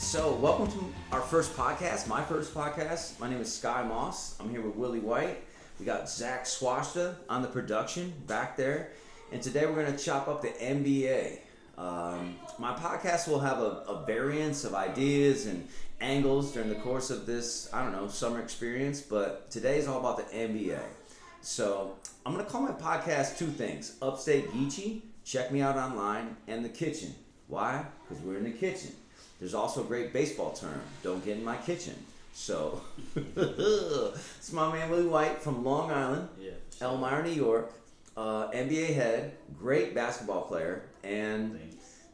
So, welcome to our first podcast, my first podcast. My name is Sky Moss. I'm here with Willie White. We got Zach Swasta on the production back there. And today we're going to chop up the NBA. My podcast will have a variance of ideas and angles during the course of this, summer experience. But today is all about the NBA. So, I'm going to call my podcast two things. Upstate Geetchie, check me out online, and The Kitchen. Why? Because we're in the kitchen. There's also a great baseball term, don't get in my kitchen. So, it's my man Willie White from Long Island, Elmira, New York, NBA head, great basketball player, and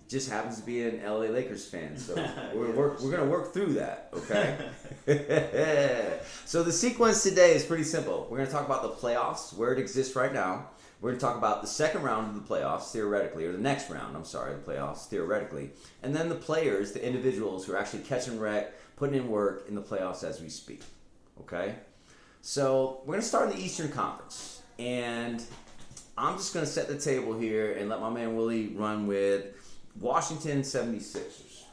just happens to be an LA Lakers fan. So we're going to work through that, okay? So the sequence today is pretty simple. We're going to talk about the playoffs, where it exists right now. We're going to talk about the second round of the playoffs, theoretically, or the next round, the playoffs, theoretically. And then the players, the individuals who are actually catching wreck, putting in work in the playoffs as we speak. Okay? So we're going to start in the Eastern Conference. And I'm just going to set the table here and let my man Willie run with Washington 76ers.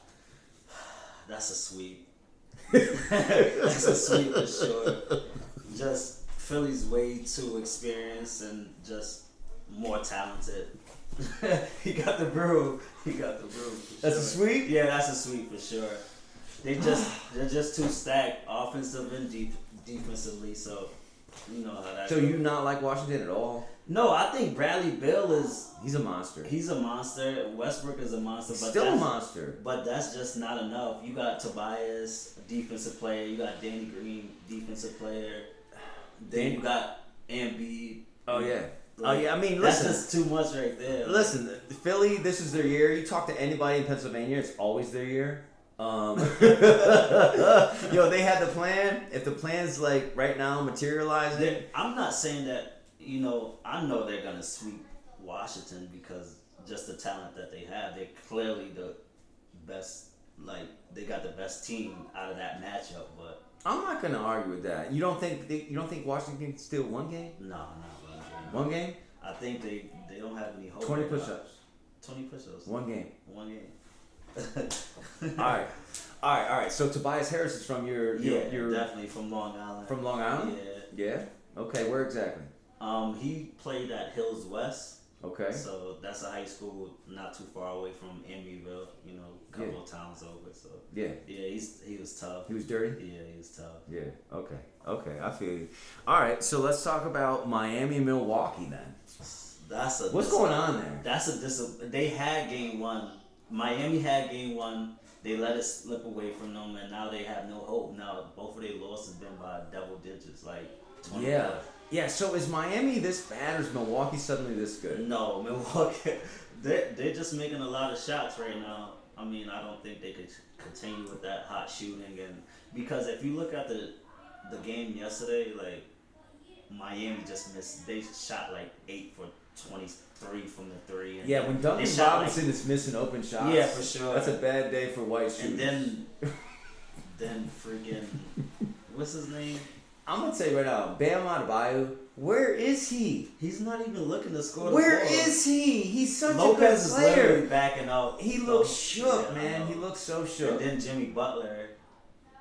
That's a sweep. That's a sweep for sure. Just Philly's way too experienced and just more talented. He got the brew. That's a sweep? Yeah, that's a sweep for sure. They're just too stacked, offensive and defensively. So you know how that. So you not like Washington at all? No, I think Bradley Beal He's a monster. He's a monster. Westbrook is a monster. But Still a monster. But that's just not enough. You got Tobias, a defensive player. You got Danny Green, defensive player. Then you got Embiid. Oh yeah. I mean, that's listen. just too much right there. Listen, Philly, this is their year. You talk to anybody in Pennsylvania, it's always their year. They had the plan. If the plan's like right now materializing, I'm not saying that. I know they're gonna sweep Washington because just the talent that they have. They're clearly the best. Like they got the best team out of that matchup, but. I'm not gonna argue with that. You don't think Washington can steal one game? No, not one game. One game? I think they don't have any hope. 20 push-ups. 20 push-ups. One game. All right. So Tobias Harris is from your definitely from Long Island. From Long Island? Yeah. Okay. Where exactly? He played at Hills West. Okay. So that's a high school not too far away from Emeryville, a couple of towns over. So yeah, he was tough. He was dirty? Yeah, he was tough. Yeah, okay, I feel you. All right, so let's talk about Miami and Milwaukee then. What's going on there? They had game one. Miami had game one. They let it slip away from them, and now they have no hope. Now both of their losses been by double digits, like 20. Yeah, so is Miami this bad or is Milwaukee suddenly this good? No, Milwaukee, they're just making a lot of shots right now. I mean, I don't think they could continue with that hot shooting. And because if you look at the game yesterday, like, Miami just missed. They shot like 8 for 23 from the three. And when Duncan Robinson is missing open shots. Yeah, for sure. That's a bad day for White shooters. And then freaking, what's his name? I'm gonna tell you right now, Bam Adebayo, where is he? He's not even looking to score. Where is he? He's such Lopez a good is player. literally backing out. He looks shook, man. He looks so shook. And then Jimmy Butler,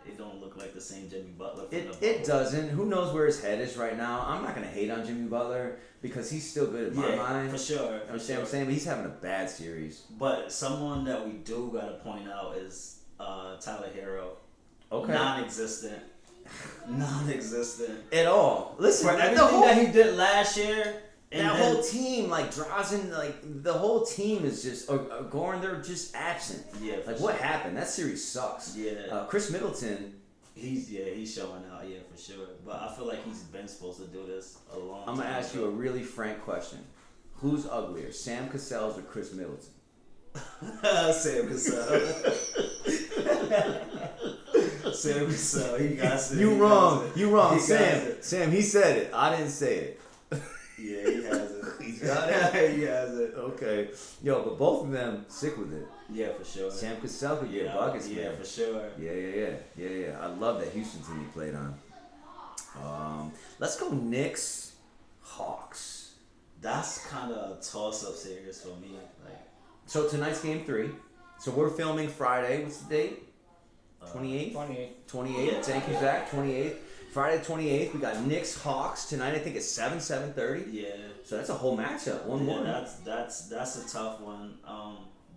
it don't look like the same Jimmy Butler. It doesn't. Who knows where his head is right now? I'm not gonna hate on Jimmy Butler because he's still good in my mind. For sure. You understand what I'm saying? But he's having a bad series. But someone that we do gotta point out is Tyler Hero. Okay. Non-existent at all. Listen, for everything that he did last year. Whole team, like Drazen, like the whole team is just Goran. They're just absent. Yeah. What happened? That series sucks. Yeah. Chris Middleton. He's showing out. Yeah, for sure. But I feel like he's been supposed to do this a long time. I'm gonna ask you a really frank question: who's uglier, Sam Cassell or Chris Middleton? Sam Cassell. Sam Cassell, he got it. You wrong. Sam, he said it. I didn't say it. Yeah, he has it. He's got it. He has it. Okay. Yo, but both of them sick with it. Yeah, for sure. Sam Cassell could get buckets, man. Yeah, for sure. Yeah. I love that Houston team he played on. Let's go Knicks, Hawks. That's kind of a toss-up series for me. So tonight's game 3. So we're filming Friday. What's the date? 28th? 28th. 28th. Thank you, Zach. 28th. Friday the 28th, we got Knicks Hawks tonight. I think it's 7:30. Yeah. So that's a whole matchup. 1-1. That's a tough one.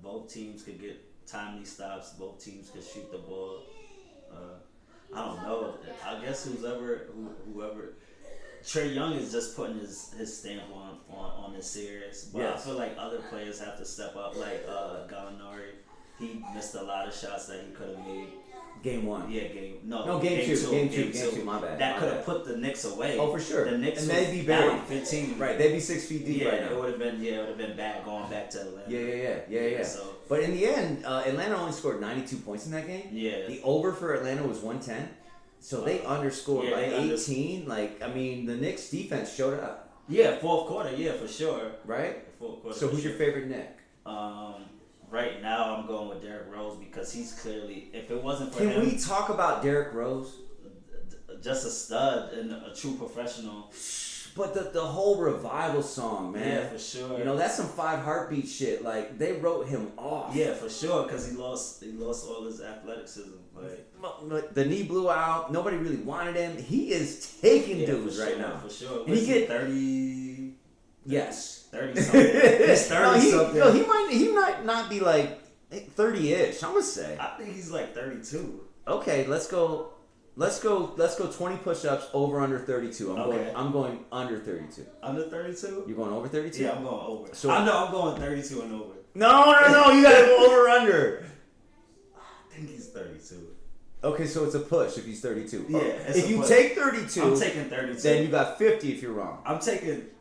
Both teams could get timely stops. Both teams could shoot the ball. I don't know. I guess whoever. Trae Young is just putting his stamp on this series, but yes. I feel like other players have to step up. Like Gallinari, he missed a lot of shots that he could have made. Game 1. Yeah, game two. Game two. My bad. That could have put the Knicks away. Oh, for sure. The Knicks and they'd be buried. 15. Right, they'd be 6 feet deep right now. It would have been bad going back to Atlanta. Yeah. So, but in the end, Atlanta only scored 92 points in that game. Yeah. The over for Atlanta was 110. So they underscored by 18. The Knicks defense showed up. Yeah, fourth quarter. Yeah, for sure. Right. Fourth quarter. So who's your favorite Knick? Right now, I'm going with Derrick Rose because he's clearly, if it wasn't for him. Can we talk about Derrick Rose? Just a stud and a true professional. But the whole revival song, man. Yeah, for sure. You know, that's some 5 Heartbeat shit. Like, they wrote him off. Yeah, for sure, because he lost all his athleticism. Like, the knee blew out. Nobody really wanted him. He is taking dudes right now. For sure. And he get 30. Yes. 30 something. He's 30 something. No, he might not be like 30-ish. I'm gonna say. I think he's like 32. Okay, let's go 20 push-ups over under 32. I'm going under 32. Under 32? You're going over 32? Yeah, I'm going over. So I know I'm going 32 and over. No, you gotta go over under. I think he's 32. Okay, so it's a push if he's 32. Yeah. If you take 32, I'm taking 32. Then you got 50 if you're wrong. I'm taking.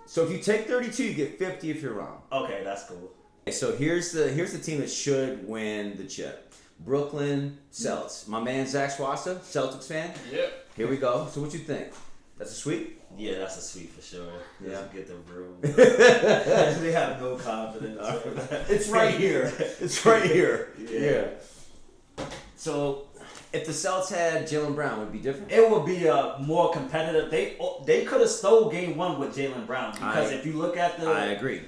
So if you take 32, you get 50 if you're wrong. Okay, that's cool. Okay, so here's the team that should win the chip. Brooklyn Celtics. My man Zach Swasta, Celtics fan. Yep. Here we go. So what you think? That's a sweep? Yeah, that's a sweep for sure. Yeah. Get the room. They have no confidence. It's right here. It's right here. Yeah. So if the Celtics had Jaylen Brown, would it be different? It would be more competitive. They could have stole game 1 with Jaylen Brown because if you look at I agree.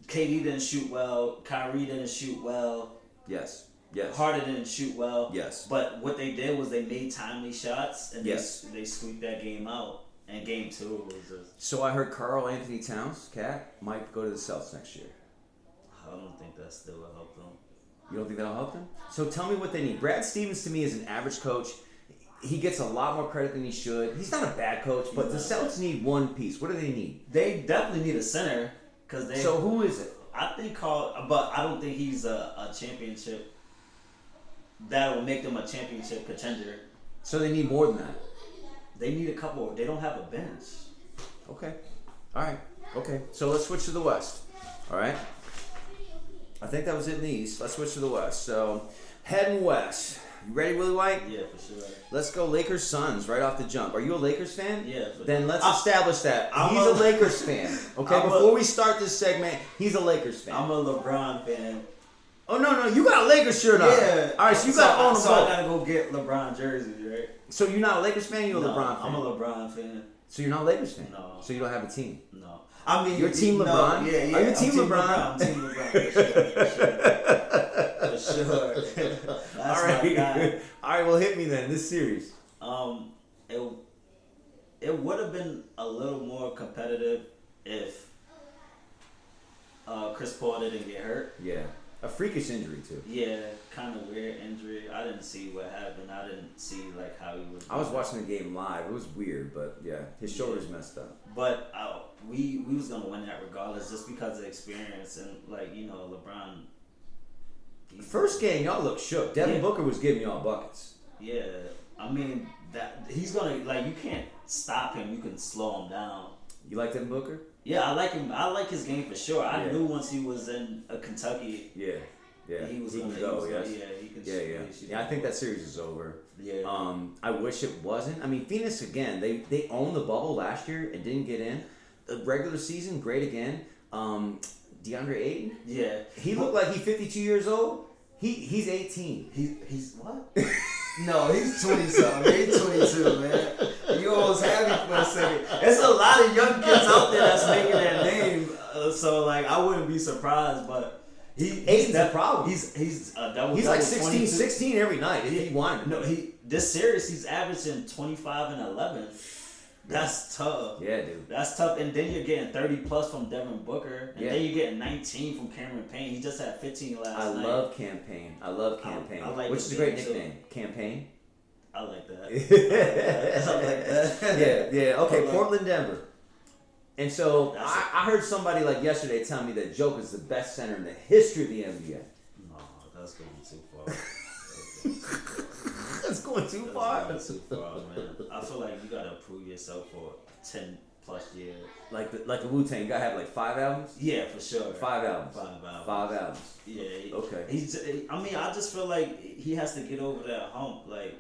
KD didn't shoot well. Kyrie didn't shoot well. Yes. Harden didn't shoot well. Yes. But what they did was they made timely shots and yes. they sweeped that game out. And game 2 was just. So I heard Karl Anthony Towns, Cat, might go to the Celtics next year. I don't think that still will help them. You don't think that'll help them? So tell me what they need. Brad Stevens to me is an average coach. He gets a lot more credit than he should. He's not a bad coach, but the Celtics need one piece. What do they need? They definitely need a center. So who is it? I think Karl, but I don't think he's a championship. That will make them a championship contender. So they need more than that. They need a couple. They don't have a bench. Okay. All right. Okay. So let's switch to the West. All right. I think that was it in the East. Let's switch to the West. So heading west. You ready, Willie White? Yeah, for sure. Let's go Lakers Suns right off the jump. Are you a Lakers fan? Yeah. Then let's establish that. He's a Lakers fan. Okay. Before we start this segment, he's a Lakers fan. I'm a LeBron fan. Oh no, you got a Lakers shirt on. Yeah. All right, so you got to own them both. So I gotta go get LeBron jerseys, right? So you're not a Lakers fan? You're a LeBron fan? I'm a LeBron fan. So you're not a Lakers fan? No. So you don't have a team? No. I mean, you're Team LeBron? Yeah. Are you Team LeBron? I'm Team LeBron. For sure. That's all right. my guy. All right, well, hit me then. This series. It would have been a little more competitive if Chris Paul didn't get hurt. Yeah. A freakish injury too. Yeah, kind of weird injury. I didn't see what happened. I didn't see how he was. I was watching the game live. It was weird, but yeah, his shoulders messed up. But we was gonna win that regardless, just because of experience and LeBron. First game, y'all looked shook. Devin Booker was giving y'all buckets. Yeah, I mean that he's gonna you can't stop him. You can slow him down. You like Devin Booker? Yeah, I like him. I like his game for sure. I knew once he was in Kentucky. Yeah. He was gonna go. Yes. He can. Yeah, I think that series is over. Yeah. I wish it wasn't. I mean, Phoenix again. They owned the bubble last year and didn't get in. The regular season, great again. DeAndre Ayton. Yeah. He looked like he's 52 years old. He's 18. He's what? No, he's 20 something. He's 22, man. You almost had me for a second. There's a lot of young kids out there that's making that name. So I wouldn't be surprised, but Aiden's the problem. He's like 16 every night if he wanted. No, this series he's averaging 25 and 11. That's tough. Yeah, dude. That's tough. And then you're getting 30 plus from Devin Booker, and Yeah. then you're getting 19 from Cameron Payne. He just had 15 last night. I love Campaign. I like which is a great nickname. Campaign. I like that. I like that. Yeah. Okay, Portland, Denver. And so I heard somebody like yesterday tell me that Joker's the best center in the history of the NBA. No, that's going too far. That's going too far. That's too far, man. I feel like you gotta prove yourself for 10 plus years. Like the Wu-Tang, you gotta have like 5 albums? Yeah, for sure. 5 albums. 5 albums. Yeah. Okay. I just feel like he has to get over that hump. Like,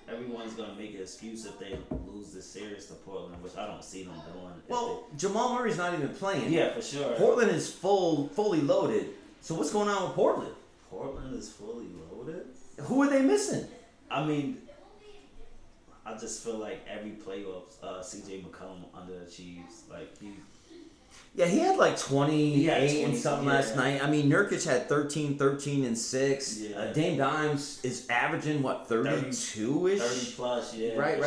everyone's gonna make an excuse if they lose this series to Portland, which I don't see them doing. Well, Jamal Murray's not even playing. Yeah, for sure. Portland is fully loaded. So what's going on with Portland? Portland is fully loaded? Who are they missing? I mean, I just feel like every playoffs, CJ McCollum underachieves. Like he had like 28 and something last yeah. night. I mean, Nurkic had 13 and 6. Yeah. Dame Dimes is averaging what, 32-ish? 30 plus, yeah. Right.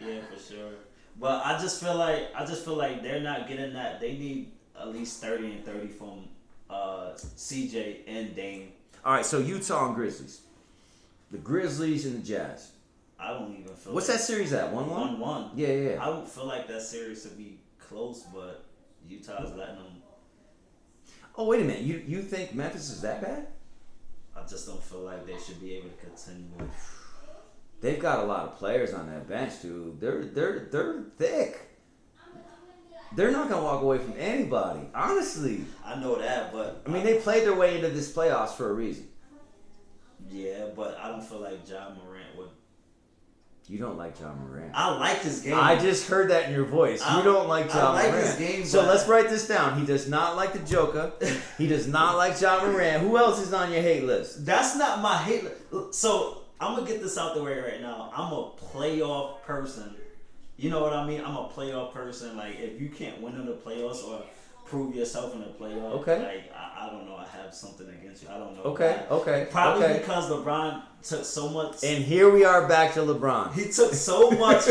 Yeah, for sure. But I just feel like they're not getting that. They need at least 30 and 30 from CJ and Dame. All right, so Utah and Grizzlies. The Grizzlies and the Jazz. I don't even feel. What's like that series at? 1-1? 1-1. Yeah. I don't feel like that series to be close, but Utah's letting them. Oh, wait a minute. You think Memphis is that bad? I just don't feel like they should be able to continue. They've got a lot of players on that bench, dude. They're thick. They're not gonna walk away from anybody. Honestly. I know that, but I mean, they played their way into this playoffs for a reason. Yeah, but I don't feel like Ja Morant would. You don't like Ja Morant. I like his game. I just heard that in your voice. You don't like Ja Morant. I like his game. So let's write this down. He does not like the Joker. He does not like Ja Morant. Who else is on your hate list? That's not my hate list. So I'm gonna get this out the way right now. I'm a playoff person. You know what I mean? I'm a playoff person. Like, if you can't win in the playoffs or prove yourself in the playoffs, okay. Like, I don't know. I have something against you. I don't know. Okay. Probably because LeBron took so much. And here we are back to LeBron. He took so much.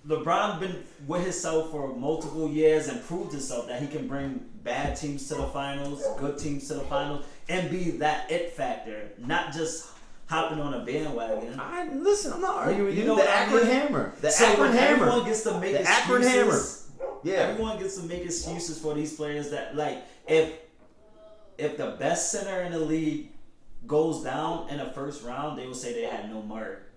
LeBron been with himself for multiple years and proved himself that he can bring bad teams to the finals, good teams to the finals, and be that it factor, not just hopping on a bandwagon. Listen, I'm not arguing with you. Know the Akron Hammer. The so Akron Hammer. Everyone gets to make the excuses. Akron Hammer. Yeah. Everyone gets to make excuses for these players that, like, if the best center in the league goes down in the first round, they will say they had no mark.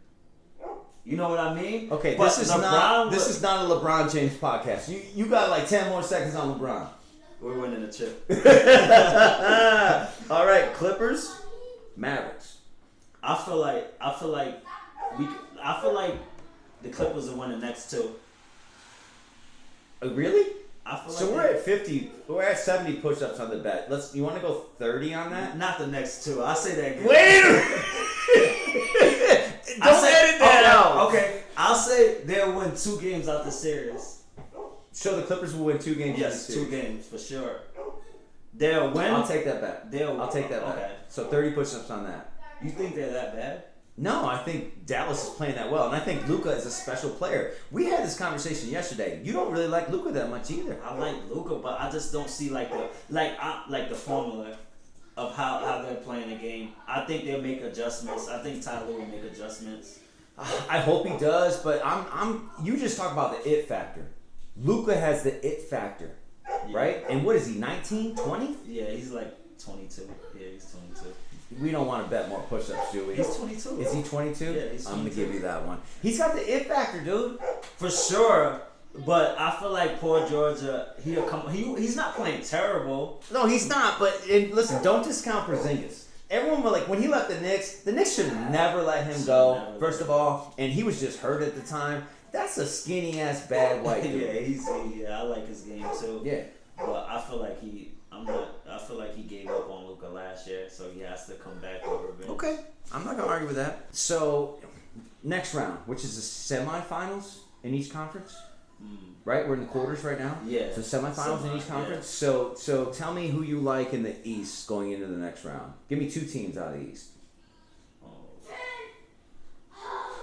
You know what I mean? Okay, but this is not a LeBron James podcast. You got like 10 more seconds on LeBron. We're winning a chip. All right, Clippers, Mavericks. I feel like the Clippers will win the next two. Really? I feel so like we're at 50. We're at 70 push-ups on the bet. You want to go 30 on that? Not the next two. I'll say that again. Wait a minute. Don't edit that out. Okay. I'll say they'll win 2 games out the series. So the Clippers will win 2 games. Yes, 2 games for sure. They'll win. I'll take that bet. I'll take that bet. Okay. So 30 push-ups on that. You think they're that bad? No, I think Dallas is playing that well, and I think Luka is a special player. We had this conversation yesterday. You don't really like Luka that much either. I like Luka, but I just don't see the formula of how they're playing the game. I think they'll make adjustments. I think Tyler will make adjustments. I hope he does, but you just talk about the it factor. Luka has the it factor, right? And what is he, 19, 20? Yeah, he's like 22. Yeah, he's 22. We don't want to bet more push-ups, do we? He's 22. Is he 22? Yeah, he's 22. I'm going to give you that one. He's got the it factor, dude. For sure. But I feel like poor Georgia, he'll come. He's not playing terrible. No, he's not. But listen, don't discount Porzingis. Everyone was like, when he left the Knicks should never let him go, first of all. And he was just hurt at the time. That's a skinny-ass bad white dude. I like his game too. Yeah. But I feel like I feel like he gave up on Luka last year, so he has to come back with revenge. Okay, I'm not gonna argue with that. So, next round, which is the semifinals in each conference. Right, we're in the quarters right now. Yeah. So semifinals in each conference. Yeah. So tell me who you like in the East going into the next round. Give me 2 teams out of the East.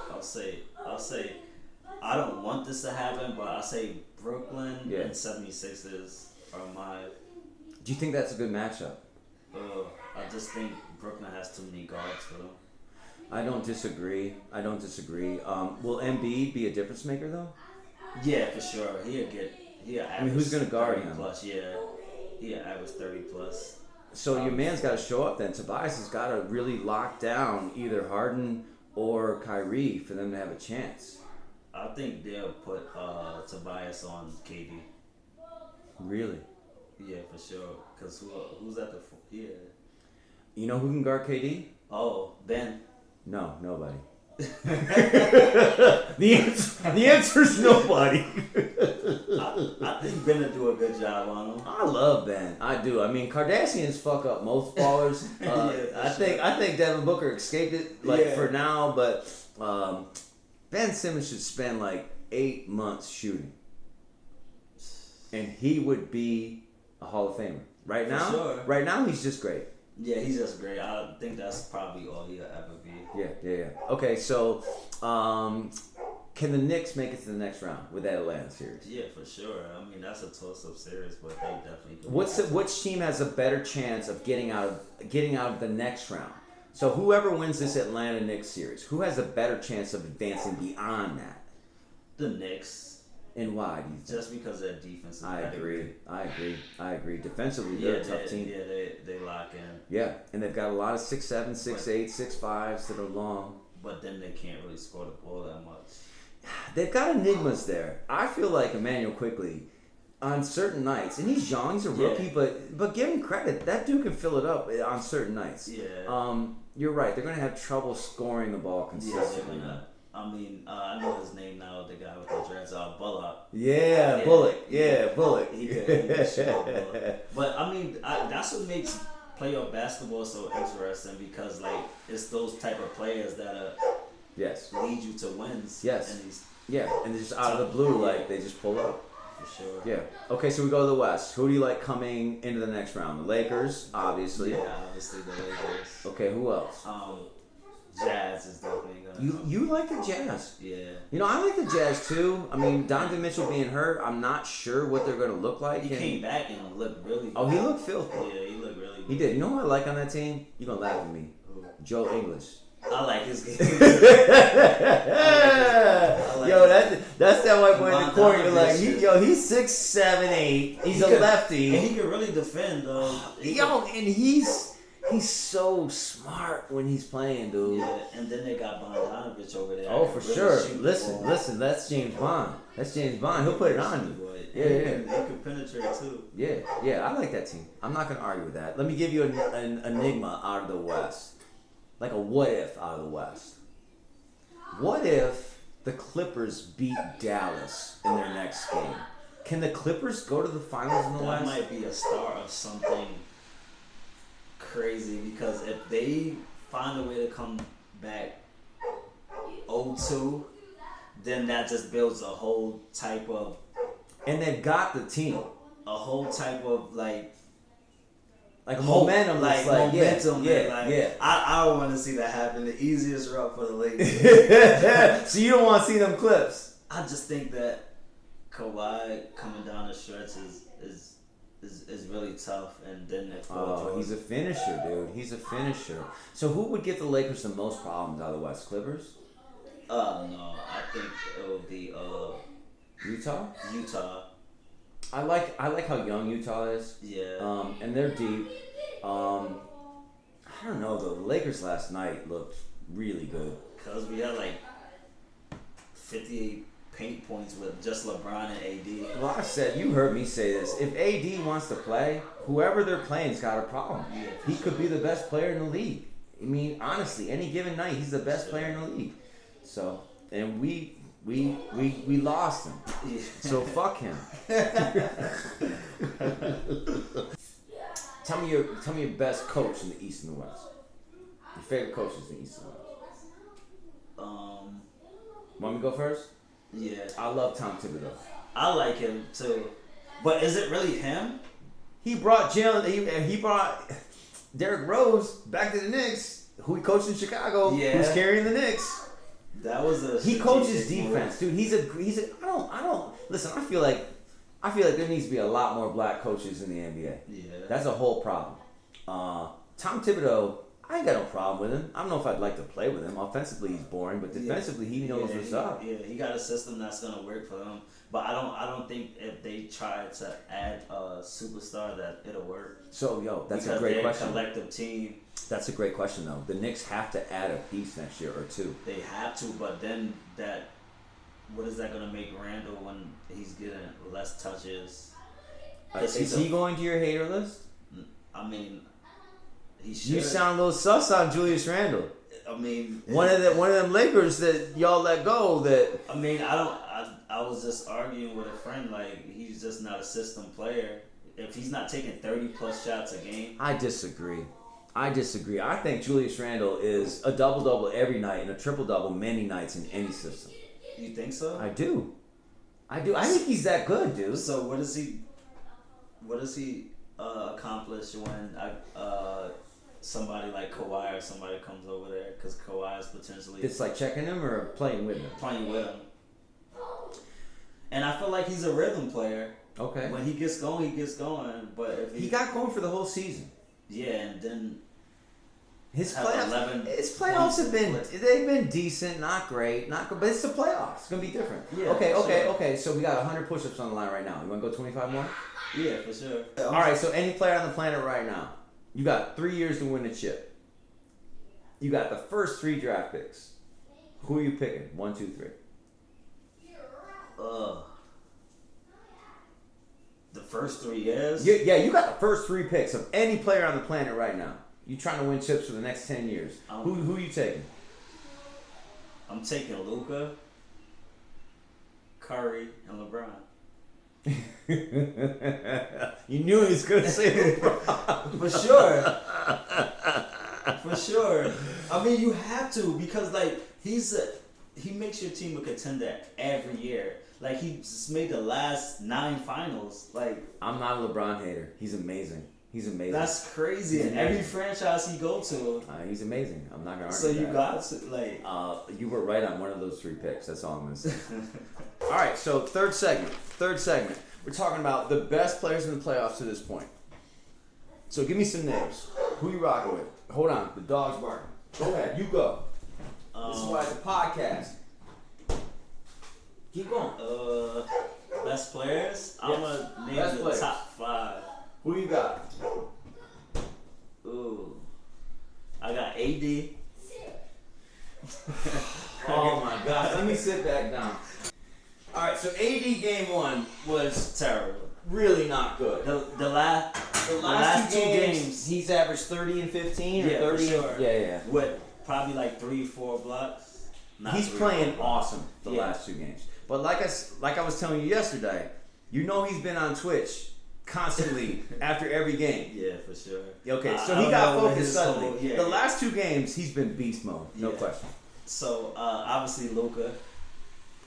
I'll say. I don't want this to happen, but I'll say Brooklyn and 76ers are my. Do you think that's a good matchup? I just think Brooklyn has too many guards for them. I don't disagree. Will Embiid be a difference maker though? Yeah, for sure. He'll average. I mean, who's gonna guard him? Plus, yeah, he'll average 30 plus. So your man's got to show up then. Tobias has got to really lock down either Harden or Kyrie for them to have a chance. I think they'll put Tobias on KD. Really? Yeah, for sure. Cause who's at the yeah? You know who can guard KD? Oh, Ben. No, nobody. the answer is nobody. I think Ben will do a good job on him. I love Ben. I do. I mean, Kardashians fuck up most ballers. I think Devin Booker escaped it for now, but Ben Simmons should spend like 8 months shooting, and he would be a Hall of Famer. Right now, right now he's just great. Yeah, he's just great. I think that's probably all he'll ever be. Yeah. Okay, so can the Knicks make it to the next round with that Atlanta series? Yeah, for sure. I mean, that's a toss-up series, but they definitely could. Which team has a better chance of getting out of the next round? So whoever wins this Atlanta Knicks series, who has a better chance of advancing beyond that? The Knicks. And why do you think? Just because their defense is I agree. Defensively, they're a tough team. Yeah, they lock in. Yeah, and they've got a lot of 6'7", 6'8", 6'5" that are long. But then they can't really score the ball that much. They've got enigmas there. I feel like Emmanuel Quickley, on certain nights, and he's young, he's a rookie, but give him credit. That dude can fill it up on certain nights. Yeah. You're right. They're going to have trouble scoring the ball consistently. Yeah, I mean, I know his name now, the guy with the dreads, Bullock. Yeah, Bullock. Yeah, Bullock. He could show Bullock. But, I mean, that's what makes playoff basketball so interesting because, like, it's those type of players that lead you to wins. Yes. And just out of the blue, like, they just pull up. For sure. Yeah. Okay, so we go to the West. Who do you like coming into the next round? The Lakers, obviously. Yeah, obviously the Lakers. Okay, who else? Jazz is definitely gonna. You like the Jazz? Yeah. You know, I like the Jazz too. I mean, Donovan Mitchell being hurt, I'm not sure what they're gonna look like. He came back and looked really. Oh, he looked filthy. Yeah, he looked really good. He did. You know who I like on that team? You gonna laugh at me? Who? Joe English. I like his game. Yo, that's that white boy in the corner. You're like, he's 6'7", 8". He's a lefty. And he can really defend, though. And he's so smart when he's playing, dude. Yeah, and then they got Bogdanovich over there. Oh, for really sure. Listen, that's James Bond. He'll put it on you. Yeah. He can penetrate, too. Yeah, I like that team. I'm not going to argue with that. Let me give you an enigma out of the West. Like a what if out of the West. What if the Clippers beat Dallas in their next game? Can the Clippers go to the finals in the West? That might be a start of something crazy because if they find a way to come back 0-2, then that just builds a whole type of... And they've got the team. A whole type of like momentum, momentum. Yeah. I don't want to see that happen. The easiest route for the Lakers. So you don't want to see them Clips? I just think that Kawhi coming down the stretch is really tough, and then he's a finisher, dude. He's a finisher. So who would give the Lakers the most problems out of the West? Clippers? No, I think it would be Utah. I like how young Utah is. Yeah. And they're deep. I don't know though. The Lakers last night looked really good. Cause we had like 58 paint points with just LeBron and AD. Well, I said, you heard me say this. If AD wants to play, whoever they're playing's got a problem. Yeah, he could be the best player in the league. I mean, honestly, any given night, he's the best player in the league. So, and we lost him. Yeah. So fuck him. Tell me your best coach in the East and the West. Your favorite coaches in the East and the West. Um. Want me to go first? Yeah. I love Tom Thibodeau. I like him too. But is it really him? He brought he brought Derrick Rose back to the Knicks, who he coached in Chicago, who's carrying the Knicks. That was a. He coaches defense, dude. He's a. I don't listen. I feel like there needs to be a lot more black coaches in the NBA. Yeah. That's a whole problem. Tom Thibodeau, I ain't got no problem with him. I don't know if I'd like to play with him. Offensively, he's boring, but defensively, he knows what's up. Yeah, he got a system that's gonna work for them. But I don't think if they try to add a superstar that it'll work. So, that's a because great they're question. A collective team. That's a great question, though. The Knicks have to add a piece next year or two. They have to, but then what is that gonna make Randall when he's getting less touches? Is he going to your hater list? I mean, he should. You sound a little sus on Julius Randle. I mean, one of them Lakers that y'all let go. That I mean, I was just arguing with a friend, like, he's just not a system player. If he's not taking 30+ shots a game. I disagree. I think Julius Randle is a double-double every night and a triple-double many nights in any system. You think so? I do. I think he's that good, dude. So what does he accomplish when somebody like Kawhi or somebody comes over there? Because Kawhi is potentially... It's like checking him or playing with him? Playing with him. And I feel like he's a rhythm player. Okay. When he gets going, he gets going. But if he got going for the whole season. Yeah, and then his playoffs have been decent, not great, but it's the playoffs. It's gonna be different. Yeah. Okay. So we got 100 push-ups on the line right now. You want to go 25 more? Yeah, for sure. All right. So any player on the planet right now, you got 3 years to win the chip. You got the first 3 draft picks. Who are you picking? 1, 2, 3. The first 3 years? Yeah, you got the first 3 picks of any player on the planet right now. You trying to win chips for the next 10 years. Who are you taking? I'm taking Luka, Curry, and LeBron. You knew he was going to say LeBron. For sure. I mean, you have to, because, like, he makes your team a contender every year. Like, he's made the last 9 finals. Like, I'm not a LeBron hater. He's amazing. That's crazy. And every franchise he go to, he's amazing. I'm not gonna argue. So you got to, like, you were right on one of those 3 picks. That's all I'm gonna say. All right. So third segment. We're talking about the best players in the playoffs to this point. So give me some names. Who you rocking with? Hold on. The dog's barking. Go ahead. You go. This is why it's a podcast. Keep going. Best players? I'm going to name the top 5. Who you got? Ooh. I got AD. Oh my gosh. Let me sit back down. Alright, so AD game 1 was terrible. Really not good. The last 2 games, he's averaged 30 and 15 or 30. For sure. Yeah. With probably like 3-4 blocks. He's playing awesome the last 2 games. But like I was telling you yesterday, you know he's been on Twitch constantly after every game. Yeah, for sure. Okay, so he got focused suddenly. The last 2 games, he's been beast mode. No question. So, obviously, Luka.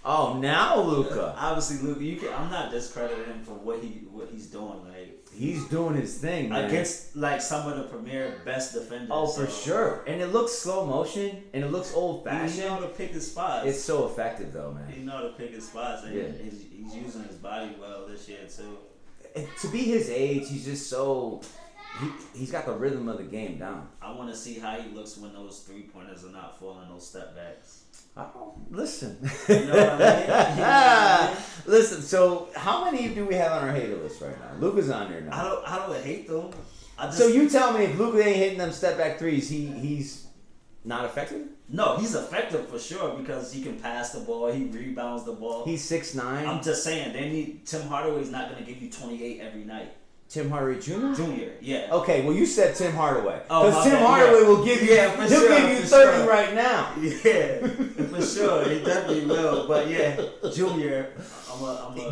Oh, now Luka. Obviously, Luka. I'm not discrediting him for what he's doing. Like, he's doing his thing, man. Against, like, some of the premier best defenders. Oh, for sure. And it looks slow motion, and it looks old-fashioned. He know how to pick his spots. It's so effective, though, man. He know how to pick his spots. And he's using his body well this year, too. And to be his age, he's just so... He's got the rhythm of the game down. I want to see how he looks when those 3-pointers are not falling, those step backs. Oh, listen. You know what I mean? Listen, so how many do we have on our hater list right now? Luka's on there now. I don't hate them. So you tell me if Luka ain't hitting them step back threes, he's not effective? No, he's effective for sure because he can pass the ball, he rebounds the ball. He's 6'9". I'm just saying, Tim Hardaway's not going to give you 28 every night. Tim Hardaway Jr.? Junior, yeah. Okay, well you said Tim Hardaway. Oh, because Tim Hardaway will give you, he'll give you 30 right now. Yeah, for sure. He definitely will. But yeah, Junior,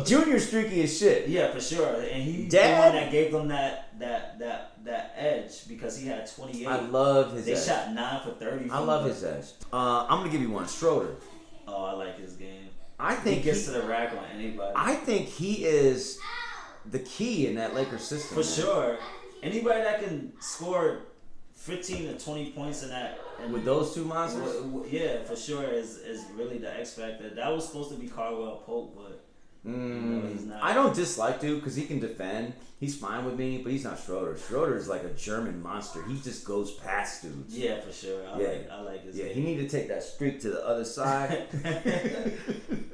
Junior streaky as shit. Yeah, for sure. And he's the one that gave them that edge because he had 28. I love his edge. They shot 9 for 30. I love his edge. I'm gonna give you one. Schroeder. Oh, I like his game. I think he gets to the rack on anybody. I think he is the key in that Lakers system. For sure. Anybody that can score 15 to 20 points in that. With those two monsters? Yeah, for sure is really the X factor. That was supposed to be Caldwell Pope, but he's not. I don't dislike dude because he can defend. He's fine with me, but he's not Schroeder. Schroeder is like a German monster. He just goes past dudes. Yeah, for sure. I like his game. He need to take that streak to the other side.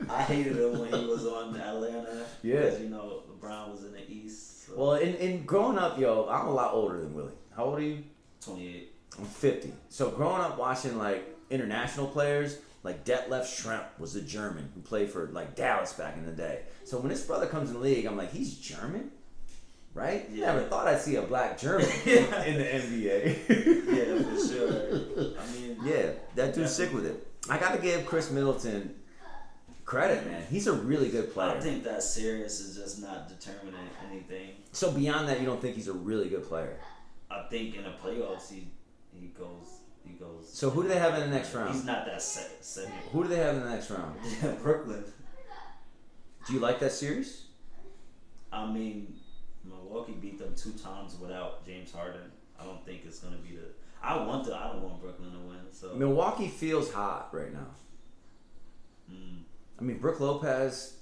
I hated him when he was on Atlanta. Yeah. Because, LeBron was in the East. So. Well, in growing up, I'm a lot older than Willie. How old are you? 28. I'm 50. So growing up watching like international players, like Detlef Schrempf was a German who played for like Dallas back in the day. So when this brother comes in the league, I'm like, he's German? Right? Yeah. Never thought I'd see a black German in the NBA. Yeah, for sure. I mean, yeah, that dude's sick with it. I got to give Chris Middleton credit, man. He's a really good player. I think that series is just not determining anything. So beyond that, you don't think he's a really good player? I think in the playoffs he goes. So who do they have in the next round? He's not that second. Who do they have in the next round? Brooklyn. Do you like that series? I mean, Milwaukee beat them 2 times without James Harden. I don't think it's gonna be I don't want Brooklyn to win. So Milwaukee feels hot right now. I mean, Brook Lopez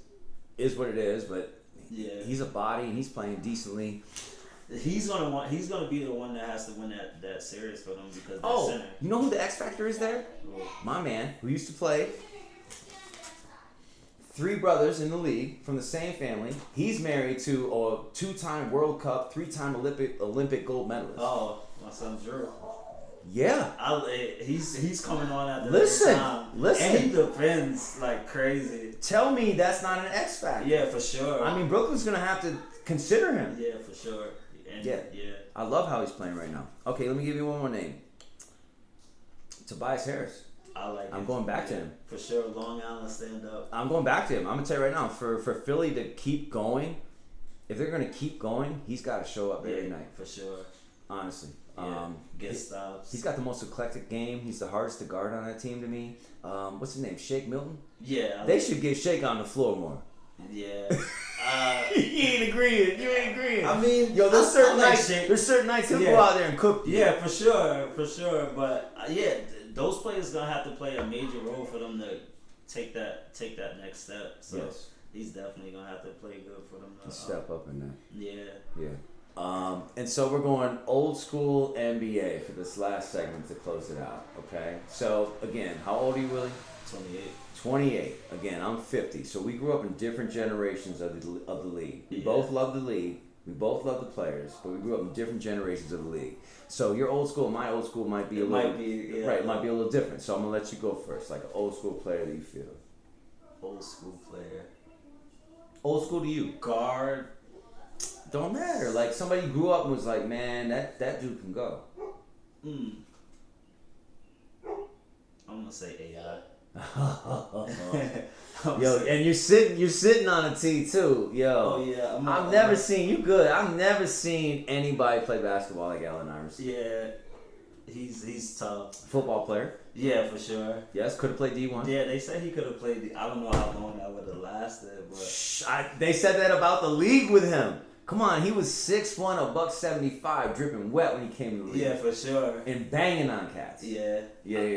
is what it is, but he's a body and he's playing decently. He's gonna be the one that has to win that series for them because they're center. You know who the X factor is there? My man, who used to play 3 brothers in the league from the same family. He's married to a 2-time World Cup, 3-time Olympic gold medalist. Oh, my son Drew. Yeah. He's coming on at the Listen. time. And he defends like crazy. Tell me that's not an X factor. Yeah, for sure. I mean, Brooklyn's gonna have to consider him. Yeah, for sure. And yeah. I love how he's playing right now. Okay, let me give you one more name. Tobias Harris. I'm going back to him. For sure, Long Island stand up. I'm going back to him. I'm going to tell you right now, for Philly to keep going, if they're going to keep going, he's got to show up every night. For sure. Honestly. Get stops. He's got the most eclectic game. He's the hardest to guard on that team to me. What's his name? Shake Milton? Yeah. They should get Shake on the floor more. Yeah. You ain't agreeing. You ain't agreeing. I mean, there's certain nights he'll go out there and cook. Yeah, for sure. But those players gonna have to play a major role for them to take that next step. So he's definitely gonna have to play good for them to step up in that. Yeah. And so we're going old school NBA for this last segment to close it out. Okay. So again, how old are you, Willie? 28. Again, I'm 50. So we grew up in different generations of the league. We both love the league. We both love the players, but we grew up in different generations of the league. So your old school, my old school might be might be a little different. So I'm gonna let you go first, like an old school player that you feel. Old school player. Old school to you. Guard. Don't matter. Like somebody grew up and was like, man, that dude can go. I'm gonna say AI. Yo, and you're sitting on a tee too, yo. Oh yeah, I've never seen you good. I've never seen anybody play basketball like Allen Iverson. Yeah, he's tough. Football player. Yeah, for sure. Yes, could have played D1. Yeah, they said he could have played. I don't know how long that would have lasted, but they said that about the league with him. Come on, he was 6'1", $175, dripping wet when he came to the league. Yeah, for sure. And banging on cats. Yeah.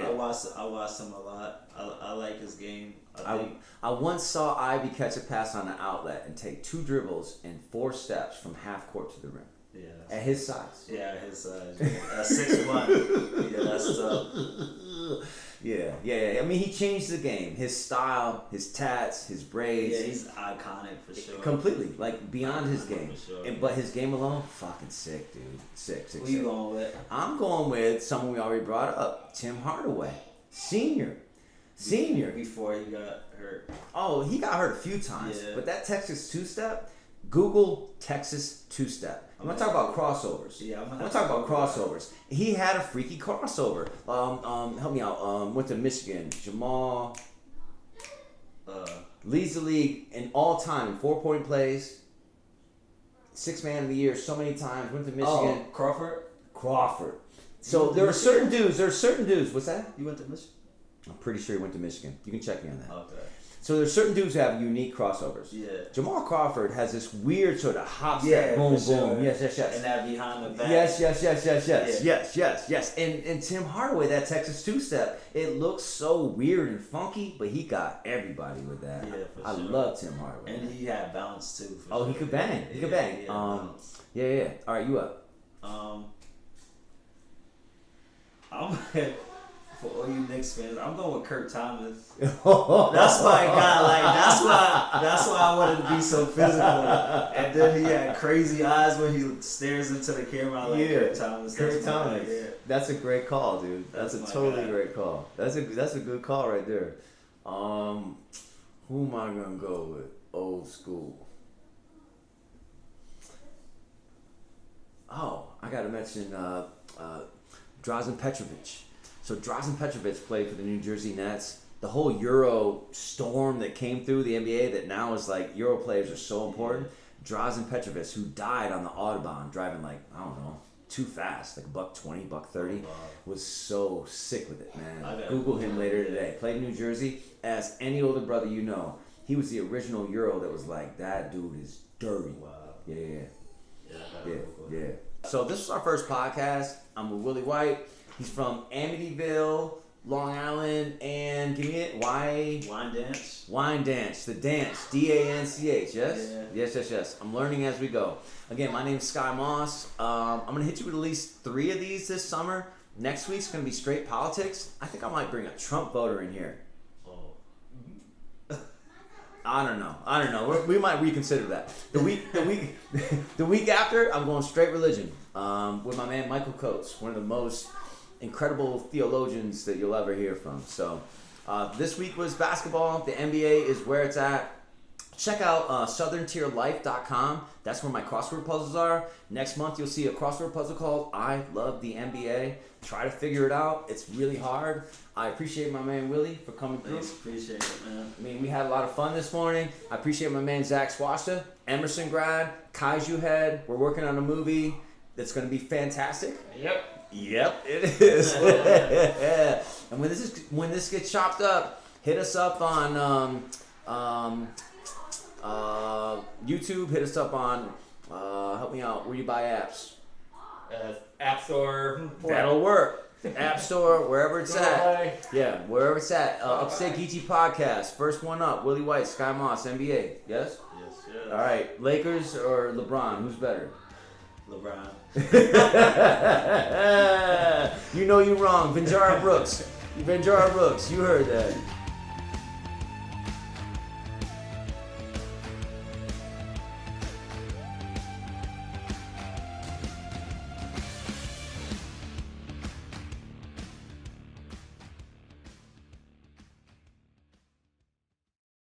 I watched him a lot. I like his game. I once saw Ivy catch a pass on an outlet and take 2 dribbles and 4 steps from half court to the rim. Yeah. At his size. Yeah, his size. At 6'1". Yeah, that's tough. Yeah. I mean, he changed the game. His style, his tats, his braids. Yeah, he's iconic for sure. Completely, like beyond his game. For sure. But his game alone, fucking sick, dude. Sick. Who you going with? I'm going with someone we already brought up, Tim Hardaway, senior. Before he got hurt. Oh, he got hurt a few times. Yeah. But that Texas two-step, Google Texas two-step. I'm going to talk about crossovers. Yeah, I'm going to talk about crossovers. He had a freaky crossover. Help me out. Went to Michigan. Jamal leads the league in all time in 4-point plays. 6th man of the year so many times. Went to Michigan. Oh, Crawford. So there are certain dudes. What's that? You went to Michigan? I'm pretty sure he went to Michigan. You can check me on that. Okay. So there's certain dudes who have unique crossovers. Yeah. Jamal Crawford has this weird sort of hop Yeah, step, boom, for sure. boom. Yes. And that behind the back. Yes. Yeah. Yes. And Tim Hardaway, that Texas two-step, it looks so weird and funky, but he got everybody with that. Yeah, for I sure. love Tim Hardaway. And he had bounce too. For Oh, sure. he could bang. He could bang. Bounce. Yeah. All right, you up. I'm for all you Knicks fans, I'm going with Kurt Thomas. That's why I got that's why I wanted to be so physical. And then he had crazy eyes when he stares into the camera like Kurt Thomas. Kurt Thomas. Yeah. That's a great call, dude. That's a totally great call. That's a good call right there. Who am I gonna go with? Old school. Oh, I gotta mention Drazen Petrovic. So Drazen Petrovic played for the New Jersey Nets. The whole Euro storm that came through the NBA that now is like Euro players are so important. Drazen Petrovic, who died on the Autobahn driving like, I don't know, too fast, like $120, $130, was so sick with it, man. Google him later today. Played in New Jersey. As any older brother you know, he was the original Euro that was like, that dude is dirty. Wow. Yeah. So this is our first podcast. I'm with Willie White. He's from Amityville, Long Island, and give me it. Wine Dance. The dance. D-A-N-C-H, yes? Yeah. Yes. I'm learning as we go. Again, my name's Sky Moss. I'm going to hit you with at least 3 of these this summer. Next week's going to be straight politics. I think I might bring a Trump voter in here. I don't know. We might reconsider that. The week after, I'm going straight religion with my man Michael Coates, one of the most incredible theologians that you'll ever hear from. So this week was basketball. The NBA is where it's at. Check out southerntierlife.com. That's where my crossword puzzles are. Next month, you'll see a crossword puzzle called I Love the NBA. Try to figure it out. It's really hard. I appreciate my man Willie for coming through. Thanks, appreciate it, man. I mean, we had a lot of fun this morning. I appreciate my man Zach Swasta, Emerson grad, Kaiju head. We're working on a movie that's going to be fantastic. Yep, it is. And when this gets chopped up, hit us up on YouTube. Hit us up on help me out. Where you buy apps? App Store. That'll work. App Store, wherever it's at. Yeah, wherever it's at. Upstate Geetchie podcast. First one up. Willie White, Sky Moss, NBA. Yes? Yes. All right. Lakers or LeBron? Who's better? LeBron. You know you're wrong. Venjara Brooks. You heard that.